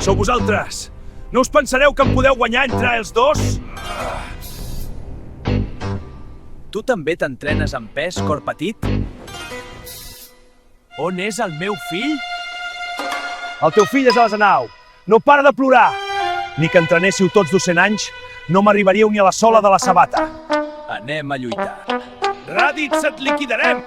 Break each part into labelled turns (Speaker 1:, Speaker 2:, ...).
Speaker 1: Sou vosaltres! No us pensareu que em podeu guanyar entre els dos? Tu també t'entrenes en pes, cor petit? On és el meu fill? El teu fill és a l'Asenau. No para de plorar! Ni que entrenéssiu tots 200 anys, no m'arribaríeu ni a la sola de la sabata. Anem a lluitar. Raditz, et liquidarem!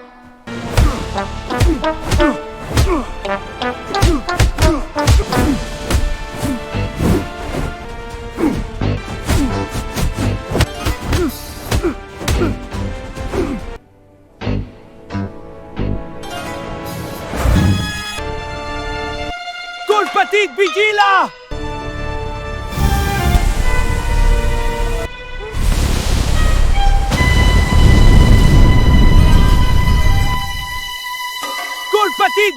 Speaker 1: Cor petit, vigila! Cor petit!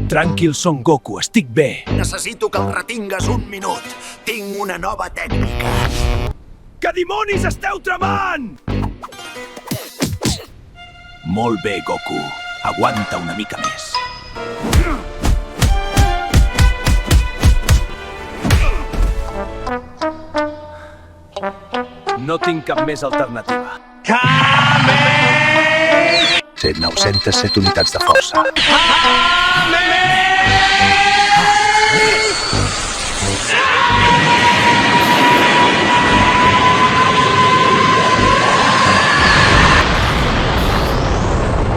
Speaker 1: Tranquil, Son Goku, estic bé.
Speaker 2: Necessito que el retingues un minut. Tinc una nova tècnica.
Speaker 1: Què dimonis esteu tramant? Molt bé, Goku. Aguanta una mica més. No tinc cap més alternativa. Kame!
Speaker 2: 907 unitats de força.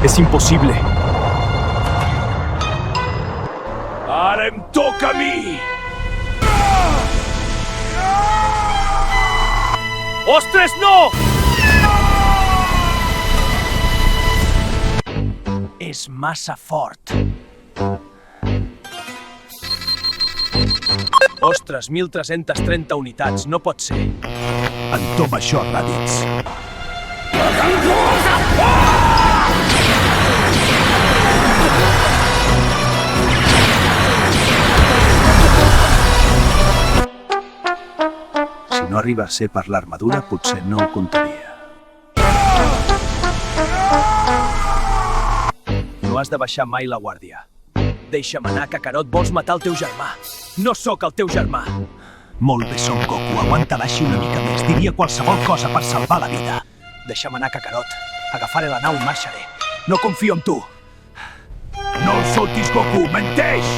Speaker 1: És impossible. Ara em toca a mi! Ostres, no! És massa fort. Ostres, 1.330 unitats, no pot ser.
Speaker 2: Entoma això, Raditz. Si no arriba a ser per l'armadura, potser no ho contaria.
Speaker 1: No has de baixar mai la guàrdia. Deixa'm anar, Kakarot, vols matar el teu germà. No sóc el teu germà.
Speaker 2: Molt bé, Son Goku, aguanta l'aixi una mica més. Diria qualsevol cosa per salvar la vida.
Speaker 1: Deixa'm anar, Kakarot. Agafaré la nau i marxaré. No confio en tu.
Speaker 2: No el soltis, Goku, menteix!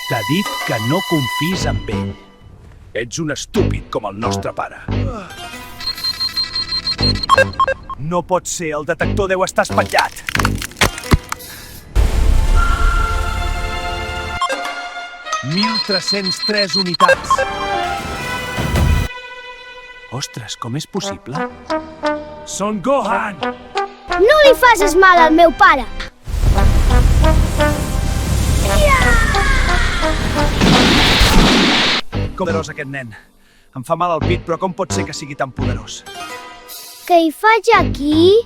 Speaker 1: T'ha dit que no confis en ell. Ets un estúpid com el nostre pare. No pot ser, el detector deu estar espatllat. «1.303 unitats. Ostres, com és possible? Son Gohan!
Speaker 3: No li facis mal al meu pare!
Speaker 1: Com poderós aquest nen. Em fa mal al pit, però com pot ser que sigui tan poderós?
Speaker 3: Què hi faig aquí?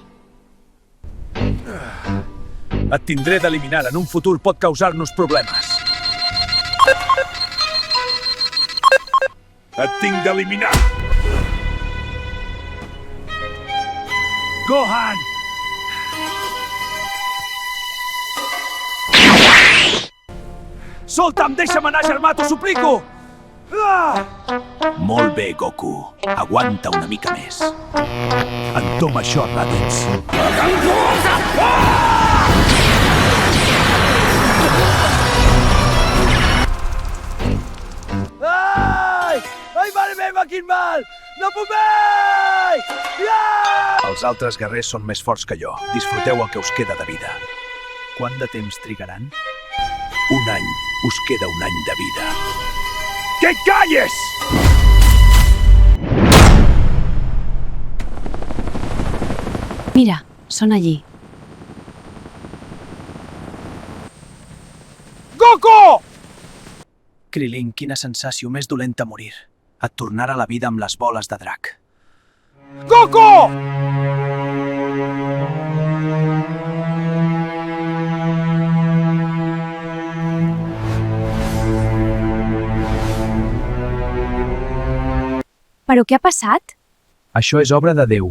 Speaker 1: Et tindré d'eliminar. En un futur pot causar-nos problemes. Et tinc d'eliminar! Gohan! Solta'm, deixa'm anar, germà, t'ho suplico!
Speaker 2: Molt bé, Goku. Aguanta una mica més. Entoma això, Raditz.
Speaker 1: Ai! Ai, mare meva, quin mal! No puc més! Els altres guerrers són més forts que jo. Disfruteu el que us queda de vida. Quant de temps trigaran?
Speaker 2: Un any. Us queda un any de vida.
Speaker 1: ¡Que calles!
Speaker 4: Mira, són allí.
Speaker 1: Goku! Krilin, quina sensació més dolenta morir. Et tornarà la vida amb les boles de drac. Goku!
Speaker 4: Però què ha passat?
Speaker 1: Això és obra de Déu.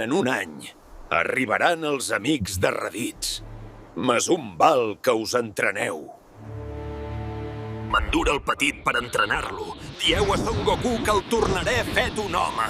Speaker 2: en un any arribaran els amics de Raditz. Mesum val que us entreneu. M'endura el petit per entrenar-lo. Dieu a Son Goku que el tornaré fet un home.